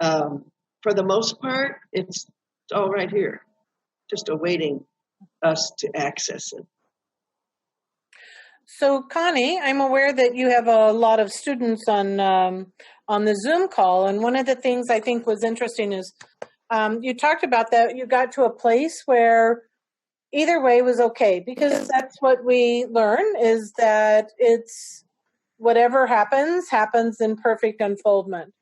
S1: for the most part, it's all right here, just awaiting us to access it.
S3: So, Connie, I'm aware that you have a lot of students on the Zoom call, and one of the things I think was interesting is you talked about that you got to a place where either way was okay, because that's what we learn, is that it's whatever happens in perfect unfoldment.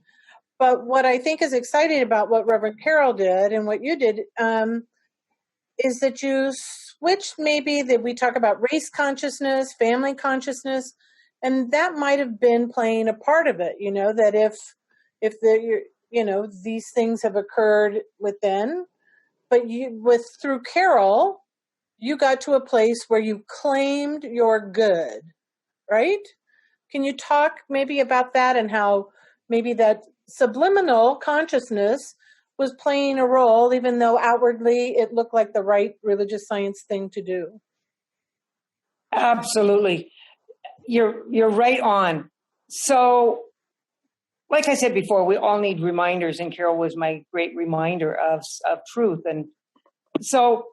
S3: But what I think is exciting about what Reverend Carol did and what you did is that you switched, maybe that we talk about race consciousness, family consciousness, and that might have been playing a part of it. That if these things have occurred within, but through Carol, you got to a place where you claimed your good, right? Can you talk maybe about that, and how maybe that subliminal consciousness was playing a role, even though outwardly it looked like the right religious science thing to do?
S2: Absolutely. You're right on. So, like I said before, we all need reminders, and Carol was my great reminder of truth. And so,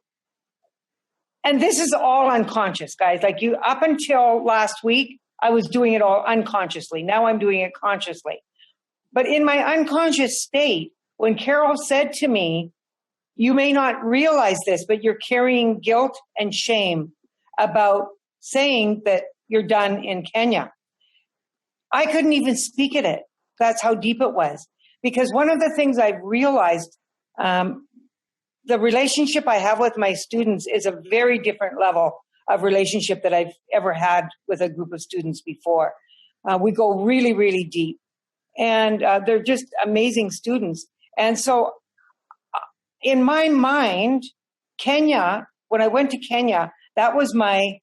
S2: and this is all unconscious, guys. Like up until last week, I was doing it all unconsciously. Now I'm doing it consciously. But in my unconscious state, when Carol said to me, you may not realize this, but you're carrying guilt and shame about saying that you're done in Kenya, I couldn't even speak at it. That's how deep it was. Because one of the things I've realized, the relationship I have with my students is a very different level of relationship that I've ever had with a group of students before. We go really, really deep. And they're just amazing students. And so in my mind, Kenya, when I went to Kenya, that was my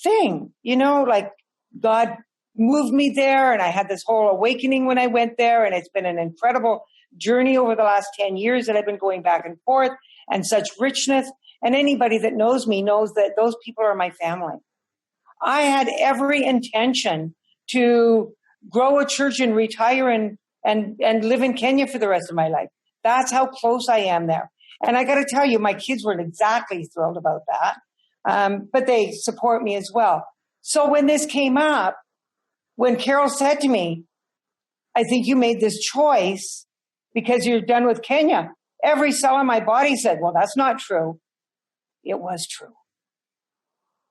S2: thing. Like God moved me there, and I had this whole awakening when I went there. And it's been an incredible journey over the last 10 years that I've been going back and forth, and such richness. And anybody that knows me knows that those people are my family. I had every intention to grow a church and retire and live in Kenya for the rest of my life. That's how close I am there. And I got to tell you, my kids weren't exactly thrilled about that, but they support me as well. So when this came up, when Carol said to me, I think you made this choice because you're done with Kenya, every cell in my body said, well, that's not true. It was true.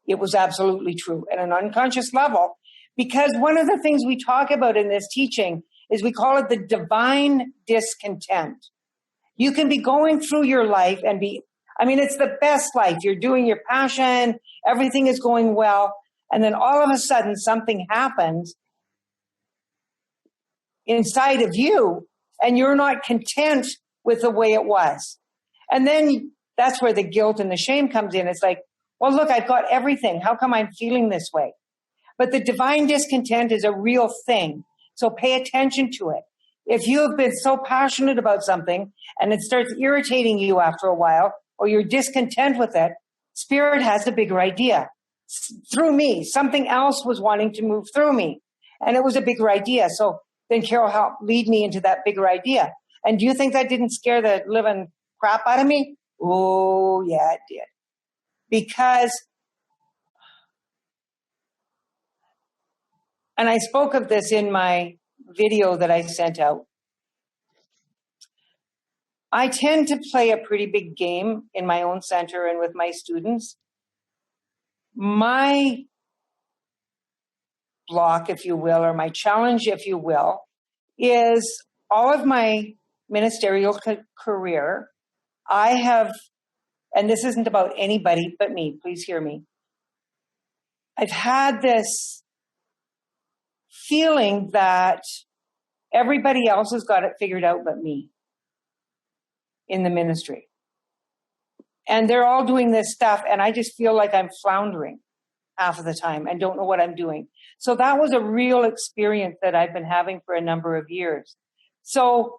S2: It was absolutely true at an unconscious level, because one of the things we talk about in this teaching is we call it the divine discontent. You can be going through your life and it's the best life. You're doing your passion. Everything is going well. And then all of a sudden something happens inside of you and you're not content with the way it was. And then that's where the guilt and the shame comes in. It's like, well, look, I've got everything. How come I'm feeling this way? But the divine discontent is a real thing. So pay attention to it. If you have been so passionate about something and it starts irritating you after a while, or you're discontent with it, Spirit has a bigger idea. Through me, something else was wanting to move through me. And it was a bigger idea. So then Carol helped lead me into that bigger idea. And do you think that didn't scare the living crap out of me? Oh, yeah, it did. Because, and I spoke of this in my video that I sent out, I tend to play a pretty big game in my own center and with my students. My block, if you will, or my challenge, if you will, is all of my ministerial career, I have, and this isn't about anybody but me, please hear me. I've had this feeling that everybody else has got it figured out but me in the ministry. And they're all doing this stuff, and I just feel like I'm floundering half of the time and don't know what I'm doing. So that was a real experience that I've been having for a number of years. So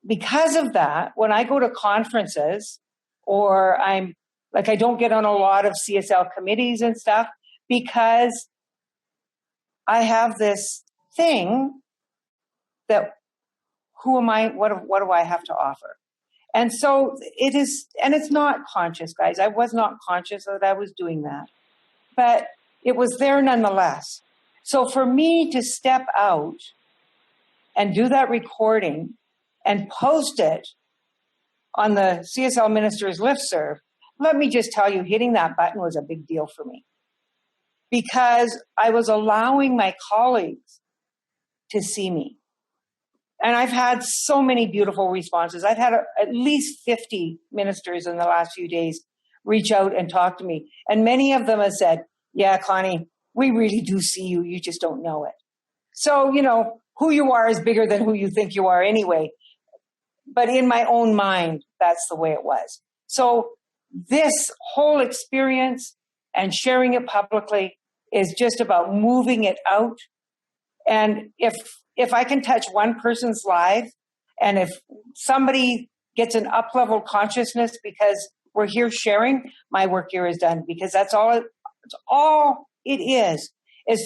S2: because of that, when I go to conferences or I don't get on a lot of CSL committees and stuff because I have this thing that who am I? What do I have to offer? And so it is, and it's not conscious, guys. I was not conscious that I was doing that, but it was there nonetheless. So for me to step out and do that recording and post it on the CSL Ministers listserv, let me just tell you, hitting that button was a big deal for me because I was allowing my colleagues to see me. And I've had so many beautiful responses. I've had at least 50 ministers in the last few days reach out and talk to me. And many of them have said, yeah, Connie, we really do see you. You just don't know it. So, who you are is bigger than who you think you are anyway. But in my own mind, that's the way it was. So this whole experience and sharing it publicly is just about moving it out. And if I can touch one person's life, and if somebody gets an up-level consciousness because we're here sharing, my work here is done. Because that's all it is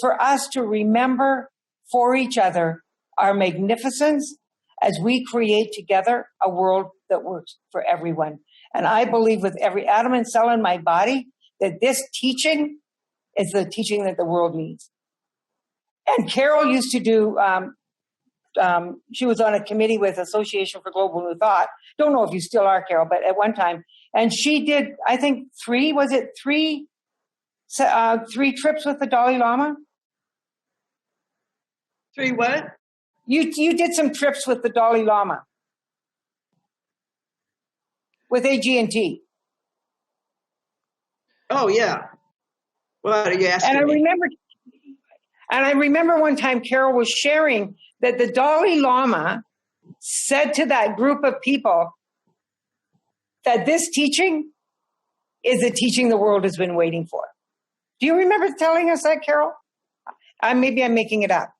S2: for us to remember for each other our magnificence as we create together a world that works for everyone. And I believe with every atom and cell in my body that this teaching is the teaching that the world needs. And Carol used to do, she was on a committee with Association for Global New Thought. Don't know if you still are, Carol, but at one time. And she did, I think, three trips with the Dalai Lama?
S1: 3 what?
S2: You did some trips with the Dalai Lama. With AG&T.
S1: Oh, yeah. What are you asking
S2: And
S1: me?
S2: I remember one time Carol was sharing that the Dalai Lama said to that group of people that this teaching is the teaching the world has been waiting for. Do you remember telling us that, Carol? Maybe I'm making it up.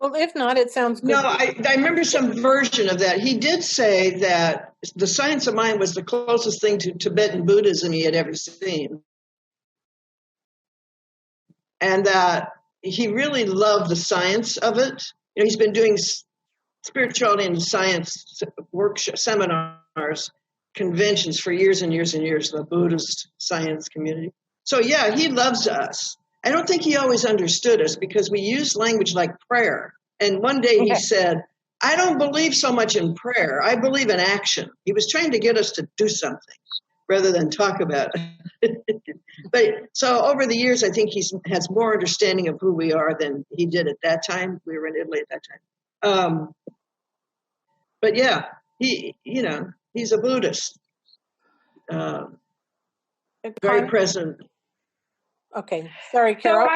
S3: Well, if not, it sounds good.
S1: No, I remember some version of that. He did say that the science of mind was the closest thing to Tibetan Buddhism he had ever seen. And that he really loved the science of it. He's been doing spirituality and science workshops, seminars, conventions for years and years and years, the Buddhist science community. So, yeah, he loves us. I don't think he always understood us because we use language like prayer. And one day he said, I don't believe so much in prayer. I believe in action. He was trying to get us to do something rather than talk about it. But so over the years, I think he has more understanding of who we are than he did at that time. We were in Italy at that time. But yeah, he's a Buddhist. Very present.
S3: Okay, sorry, Carol.
S2: So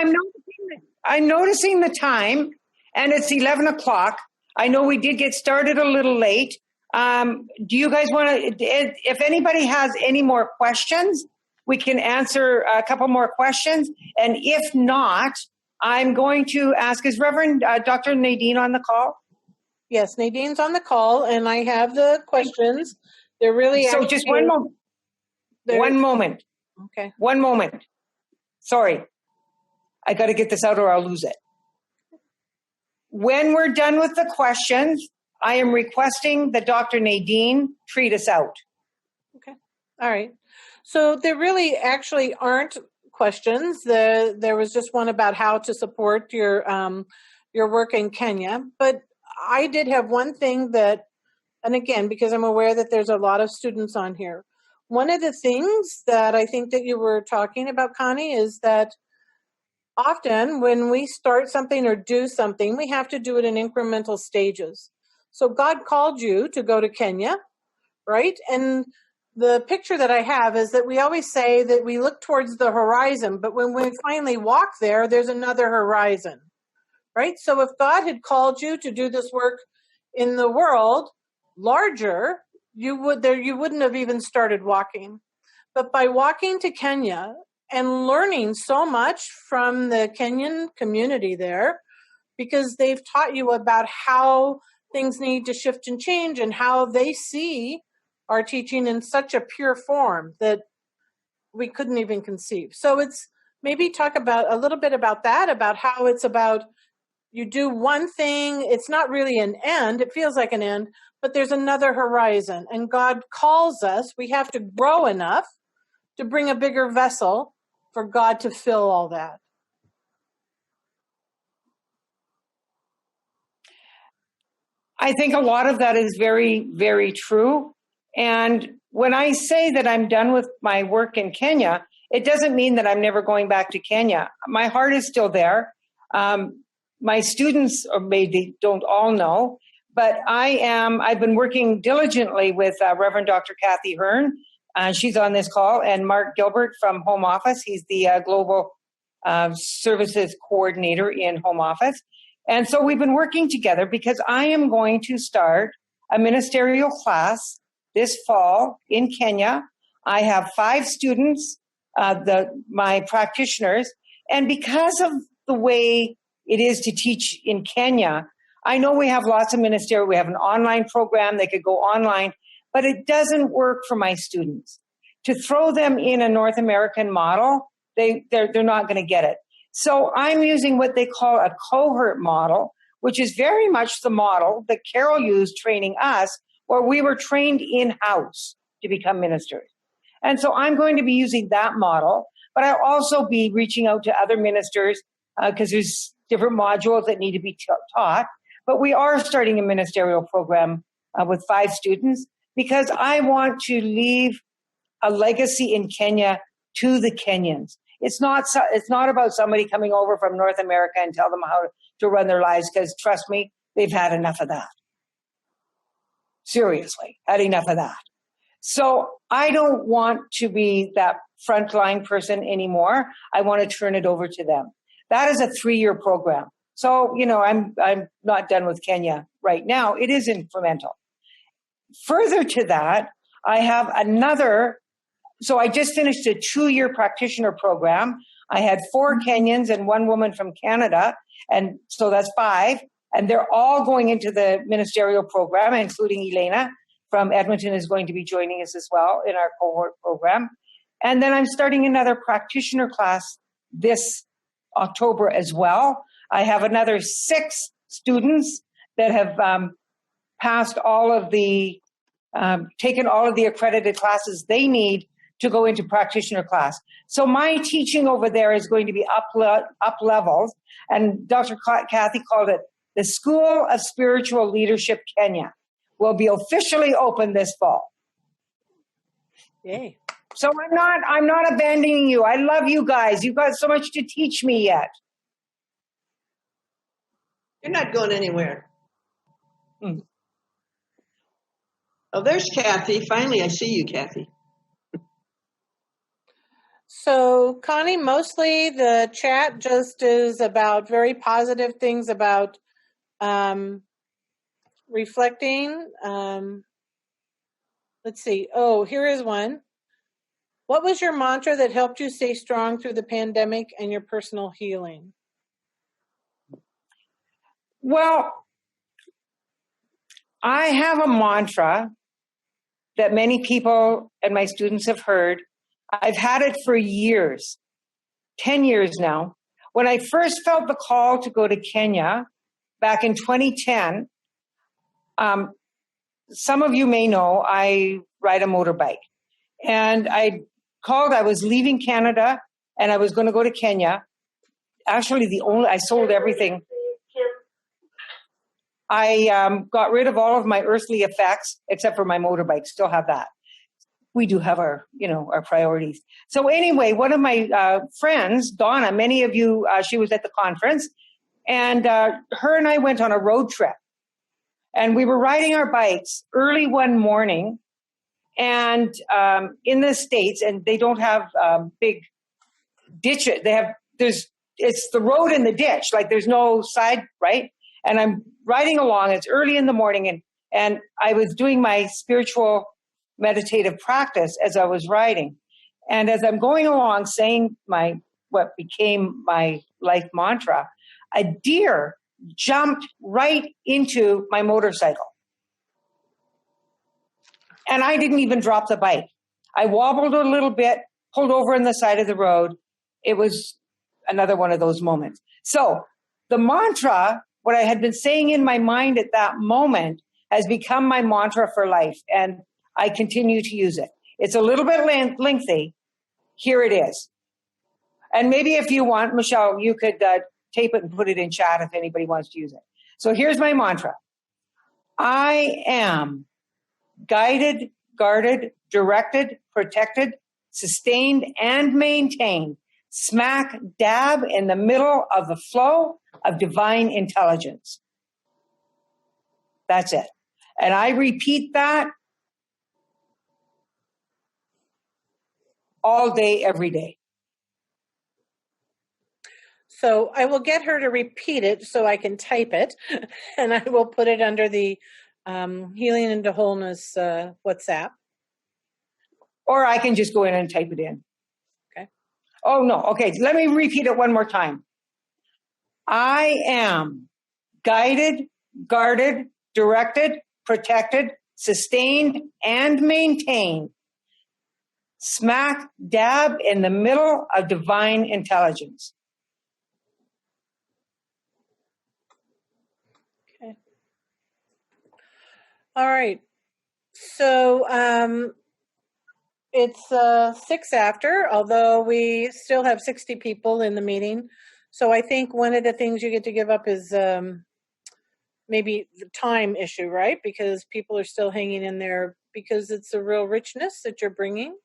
S2: I'm noticing the time, and it's 11 o'clock. I know we did get started a little late. Do you guys want to, if anybody has any more questions, we can answer a couple more questions. And if not, I'm going to ask, is Reverend Dr. Nadine on the call?
S3: Yes, Nadine's on the call, and I have the questions. They're really
S2: So just one moment. One moment.
S3: Okay.
S2: One moment. Sorry. I got to get this out or I'll lose it. When we're done with the questions, I am requesting that Dr. Nadine treat us out.
S3: Okay. All right. So there really actually aren't questions. There was just one about how to support your work in Kenya. But I did have one thing that, and again, because I'm aware that there's a lot of students on here, one of the things that I think that you were talking about, Connie, is that often when we start something or do something, we have to do it in incremental stages. So God called you to go to Kenya, right? And the picture that I have is that we always say that we look towards the horizon, but when we finally walk there, there's another horizon, right? So if God had called you to do this work in the world larger, you wouldn't have even started walking. But by walking to Kenya and learning so much from the Kenyan community there, because they've taught you about how things need to shift and change and how they see our teaching in such a pure form that we couldn't even conceive. So it's maybe talk about a little bit about that, about how it's about you do one thing, it's not really an end, it feels like an end, but there's another horizon. And God calls us, we have to grow enough to bring a bigger vessel for God to fill all that.
S2: I think a lot of that is very, very true. And when I say that I'm done with my work in Kenya, it doesn't mean that I'm never going back to Kenya. My heart is still there. My students, or maybe don't all know, but I've been working diligently with Reverend Dr. Kathy Hearn. She's on this call, and Mark Gilbert from Home Office. He's the Global Services Coordinator in Home Office. And so we've been working together because I am going to start a ministerial class this fall in Kenya. I have 5 students, my practitioners, and because of the way it is to teach in Kenya, I know we have lots of ministerial, we have an online program, they could go online, but it doesn't work for my students. To throw them in a North American model, they're not going to get it. So I'm using what they call a cohort model, which is very much the model that Carol used training us, where we were trained in-house to become ministers. And so I'm going to be using that model, but I'll also be reaching out to other ministers because there's different modules that need to be taught. But we are starting a ministerial program with 5 students because I want to leave a legacy in Kenya to the Kenyans. It's not about somebody coming over from North America and tell them how to run their lives, because trust me, they've had enough of that. Seriously, had enough of that. So I don't want to be that frontline person anymore. I want to turn it over to them. That is a 3-year program. So, I'm not done with Kenya right now. It is incremental. Further to that, I have another. So I just finished a 2-year practitioner program. I had 4 Kenyans and 1 woman from Canada. And so that's 5. And they're all going into the ministerial program, including Elena from Edmonton is going to be joining us as well in our cohort program. And then I'm starting another practitioner class this October as well. I have another 6 students that have passed all of the, taken all of the accredited classes they need to go into practitioner class. So my teaching over there is going to be up levels. And Dr. Kathy called it the School of Spiritual Leadership Kenya will be officially open this fall.
S3: Yay.
S2: So I'm not abandoning you. I love you guys. You've got so much to teach me yet.
S1: You're not going anywhere. Oh, there's Kathy. Finally, I see you, Kathy.
S3: So, Connie, mostly the chat just is about very positive things about reflecting. Let's see. Oh, here is one. What was your mantra that helped you stay strong through the pandemic and your personal healing?
S2: Well, I have a mantra that many people and my students have heard. I've had it for years, 10 years now. When I first felt the call to go to Kenya back in 2010, some of you may know I ride a motorbike. And I was leaving Canada and I was going to go to Kenya. Actually, I sold everything. I got rid of all of my earthly effects except for my motorbike, still have that. we do have our, our priorities. So anyway, one of my friends, Donna, many of you, she was at the conference, and her and I went on a road trip. And we were riding our bikes early one morning, and in the States, and they don't have big ditches. It's the road and the ditch, like there's no side, right? And I'm riding along, it's early in the morning, and I was doing my spiritual meditative practice as I was riding. And as I'm going along saying what became my life mantra, a deer jumped right into my motorcycle. And I didn't even drop the bike. I wobbled a little bit, pulled over on the side of the road. It was another one of those moments. So the mantra, what I had been saying in my mind at that moment, has become my mantra for life. And I continue to use it. It's a little bit lengthy. Here it is. And maybe if you want, Michelle, you could tape it and put it in chat if anybody wants to use it. So here's my mantra. I am guided, guarded, directed, protected, sustained, and maintained smack dab in the middle of the flow of divine intelligence. That's it. And I repeat that all day, every day.
S3: So I will get her to repeat it so I can type it, and I will put it under the Healing into Wholeness WhatsApp.
S2: Or I can just go in and type it in.
S3: Okay.
S2: Oh, no. Okay. Let me repeat it one more time. I am guided, guarded, directed, protected, sustained, and maintained smack dab in the middle of divine intelligence.
S3: Okay. All right. So it's 6 after, although we still have 60 people in the meeting. So I think one of the things you get to give up is maybe the time issue, right? Because people are still hanging in there because it's a real richness that you're bringing.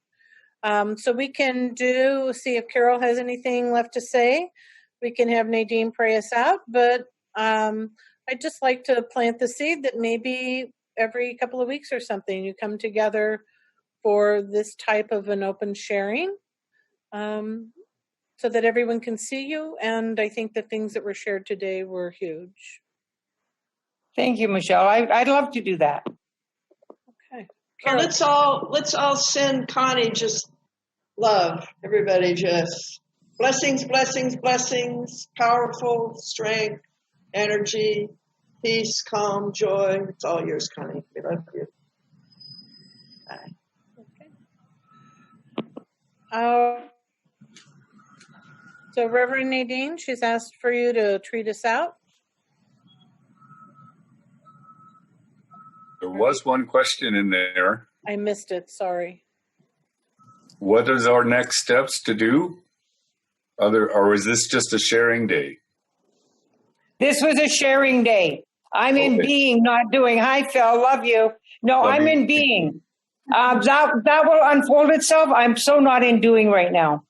S3: So we can see if Carol has anything left to say. We can have Nadine pray us out, but I'd just like to plant the seed that maybe every couple of weeks or something you come together for this type of an open sharing, so that everyone can see you. And I think the things that were shared today were huge.
S2: Thank you, Michelle. I'd love to do that.
S3: Okay.
S1: Well, let's all send Connie just love. Everybody just blessings, blessings, blessings, powerful strength, energy, peace, calm, joy. It's all yours, Connie. We love you. Bye.
S3: Okay. So Reverend Nadine, she's asked for you to treat us out.
S4: There was one question in there.
S3: I missed it, sorry.
S4: What is our next steps to do? Or is this just a sharing day?
S2: This was a sharing day. I'm in being, not doing. Hi, Phil. Love you. No, I'm in being. That will unfold itself. I'm so not in doing right now.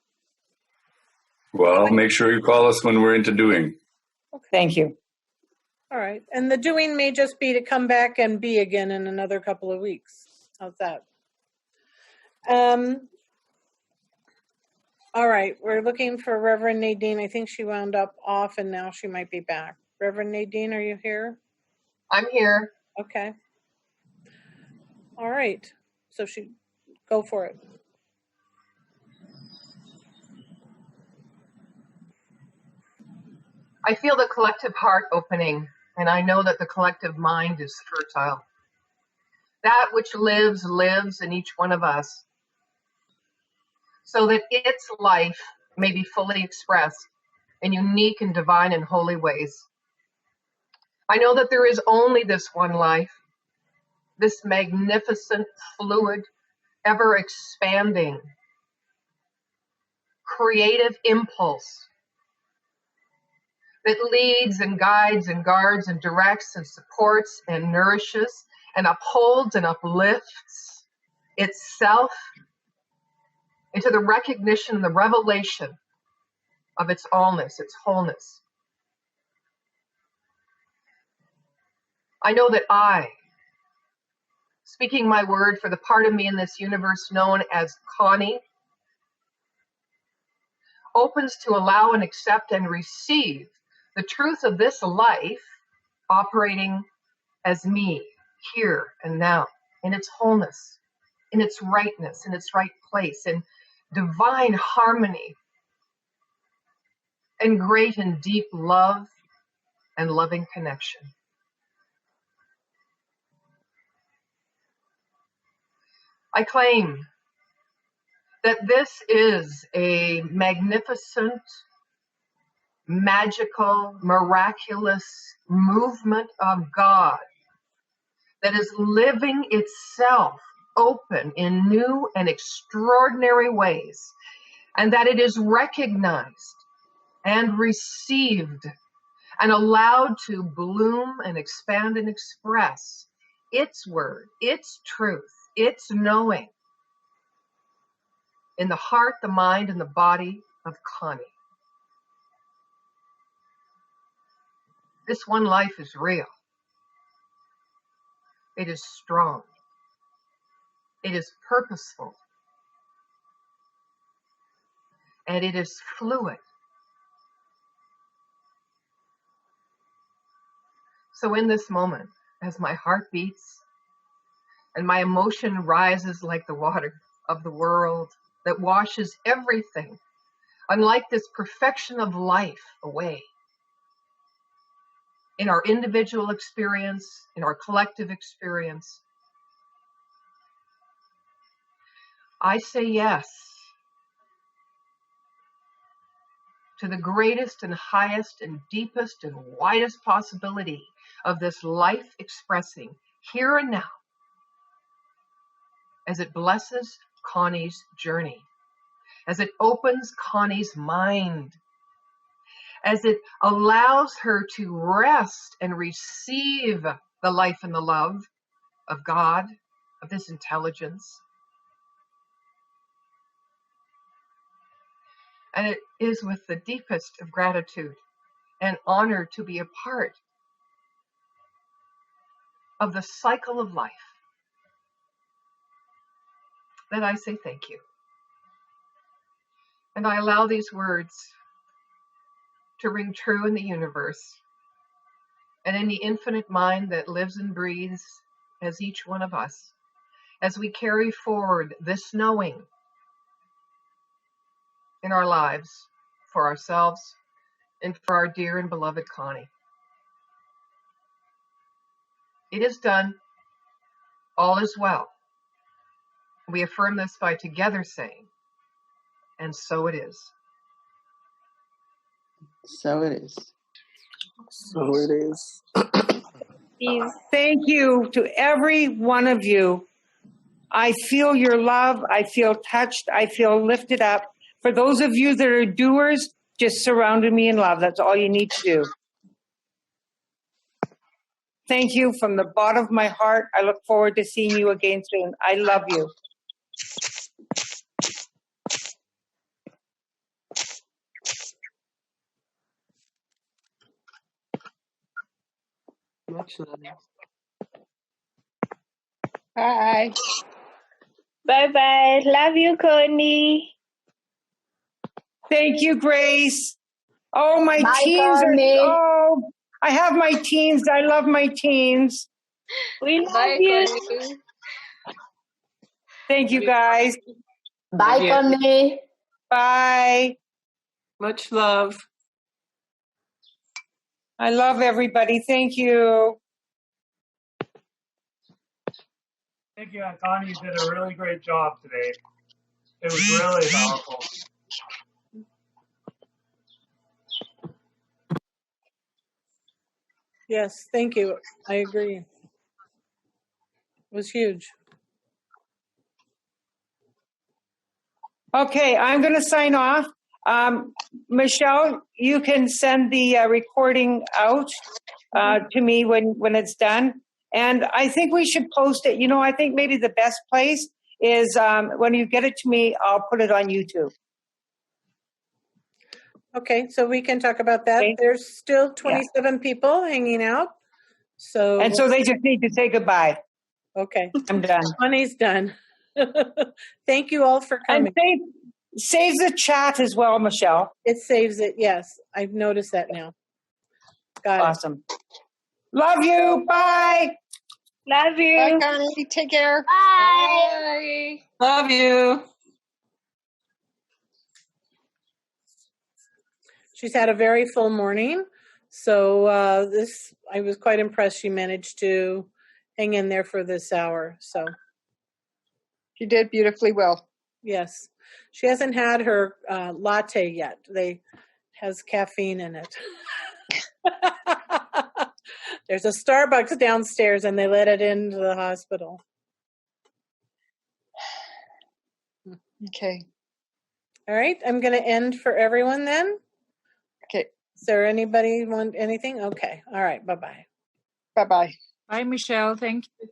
S4: Well, make sure you call us when we're into doing.
S2: Thank you.
S3: All right. And the doing may just be to come back and be again in another couple of weeks. How's that? All right. We're looking for Reverend Nadine. I think she wound up off and now she might be back. Reverend Nadine, are you here?
S5: I'm here.
S3: Okay. All right. So go for it.
S5: I feel the collective heart opening, and I know that the collective mind is fertile. That which lives in each one of us, so that its life may be fully expressed in unique and divine and holy ways. I know that there is only this one life, this magnificent, fluid, ever-expanding, creative impulse that leads and guides and guards and directs and supports and nourishes and upholds and uplifts itself into the recognition and the revelation of its allness, its wholeness. I know that I, speaking my word for the part of me in this universe known as Connie, opens to allow and accept and receive the truth of this life operating as me, here and now, in its wholeness, in its rightness, in its right place, in divine harmony, and great and deep love and loving connection. I claim that this is a magnificent, magical, miraculous movement of God that is living itself open in new and extraordinary ways, and that it is recognized and received and allowed to bloom and expand and express its word, its truth, its knowing in the heart, the mind, and the body of Connie. This one life is real. It is strong. It is purposeful. And it is fluid. So in this moment, as my heart beats and my emotion rises like the water of the world that washes everything, unlike this perfection of life, away, in our individual experience, in our collective experience, I say yes to the greatest and highest and deepest and widest possibility of this life expressing here and now as it blesses Connie's journey, as it opens Connie's mind, as it allows her to rest and receive the life and the love of God, of this intelligence. And it is with the deepest of gratitude and honor to be a part of the cycle of life that I say thank you. And I allow these words to ring true in the universe and in the infinite mind that lives and breathes as each one of us, as we carry forward this knowing in our lives for ourselves and for our dear and beloved Connie. It is done. All is well. We affirm this by together saying, and so it is.
S6: So it is.
S7: So it is.
S2: Thank you to every one of you. I feel your love. I feel touched. I feel lifted up. For those of you that are doers, just surround me in love. That's all you need to do. Thank you from the bottom of my heart. I look forward to seeing you again soon. I love you.
S7: Much love.
S6: Bye.
S8: Bye-bye. Love you, Connie.
S2: Thank you, Grace. Oh, my
S8: Bye,
S2: teens
S8: Connie.
S2: I have my teens. I love my teens.
S8: We love
S9: Bye,
S8: you.
S9: Connie.
S2: Thank you, guys.
S8: Bye,
S7: Yeah.
S8: Connie.
S2: Bye.
S7: Much love.
S2: I love everybody. Thank you.
S10: Thank you, Connie. You did a really great job today. It was really powerful.
S3: Yes, thank you. I agree. It was huge.
S2: Okay, I'm going to sign off. Michelle, you can send the recording out to me when it's done. And I think we should post it. You know, I think maybe the best place is when you get it to me, I'll put it on YouTube.
S3: Okay, so we can talk about that.
S2: Okay.
S3: There's still 27 people hanging out. So
S2: And so they just need to say goodbye.
S3: okay,
S2: I'm done.
S3: Money's done. Thank you all for
S2: And
S3: coming.
S2: save the chat as well, Michelle.
S3: It saves it. Yes, I've noticed that now. Got it.
S2: Awesome. Love you. Bye.
S8: Love
S7: Bye,
S8: you.
S7: Connie. Take care.
S8: Bye.
S7: Love you.
S3: She's had a very full morning. So I was quite impressed. She managed to hang in there for this hour. So
S7: You did beautifully well.
S3: yes, she hasn't had her latte yet. Has caffeine in it. There's a Starbucks downstairs and they let it into the hospital.
S7: Okay.
S3: All right, I'm going to end for everyone then.
S7: Okay.
S3: Is there anybody want anything? Okay. All right. Bye-bye.
S7: Bye-bye.
S9: Bye, Michelle. Thank you.